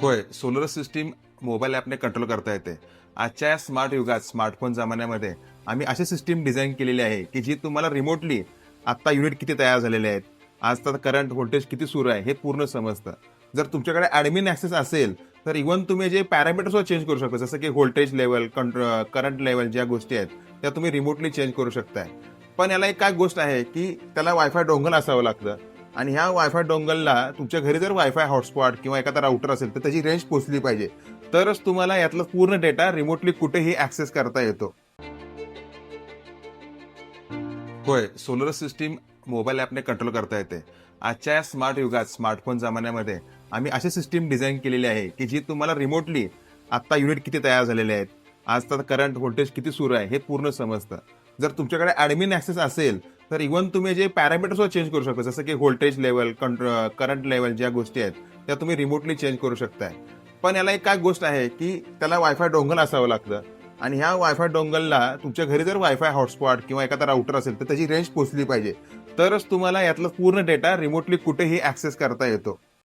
होय, solar system mobile ॲपने control करता येते. आजच्या या स्मार्ट युगात, स्मार्टफोन जमान्यामध्ये आम्ही अशी सिस्टीम डिझाइन केलेली आहे, की जी तुम्हाला रिमोटली आत्ता युनिट किती तयार झालेले आहेत, आज तर करंट व्होल्टेज किती सुरू आहे, हे पूर्ण समजतं. जर तुमच्याकडे ॲडमिन ॲक्सेस असेल, तर इव्हन तुम्ही जे पॅरामीटर्स चेंज करू शकता, जसं की व्होल्टेज लेव्हल, करंट लेव्हल ज्या गोष्टी आहेत, त्या तुम्ही रिमोटली चेंज करू शकताय. पण याला एक काय गोष्ट आहे, की त्याला वायफाय डोंगल असावं लागतं. आणि ह्या वायफाय डोंगलला तुमच्या घरी जर वायफाय हॉटस्पॉट किंवा एखादा राउटर असेल तर त्याची रेंज पोचली पाहिजे. तरच तुम्हाला यातला पूर्ण डेटा रिमोटली कुठेही ऍक्सेस करता येतो. होय, सोलर सिस्टीम मोबाईल ॲपने कंट्रोल करता येते. आजच्या या स्मार्ट युगात, स्मार्टफोन जमान्यामध्ये आम्ही अशी सिस्टीम डिझाइन केलेली आहे, की जी तुम्हाला रिमोटली आत्ता युनिट किती तयार झालेले आहेत, आज तर करंट व्होल्टेज किती सुरू आहे, हे पूर्ण समजतं. जर तुमच्याकडे ॲडमिन ॲक्सेस असेल, तर इव्हन तुम्ही जे पॅरामीटर्स चेंज करू शकता, जसं की व्होल्टेज लेव्हल, करंट लेव्हल ज्या गोष्टी आहेत, त्या तुम्ही रिमोटली चेंज करू शकताय. पण याला एक काय गोष्ट आहे, की त्याला वायफाय डोंगल असावं लागतं. आणि ह्या वायफाय डोंगलला तुमच्या घरी जर वायफाय हॉटस्पॉट किंवा एखादा राउटर असेल तर त्याची रेंज पोचली पाहिजे. तरच तुम्हाला यातला पूर्ण डेटा रिमोटली कुठेही ऍक्सेस करता येतो.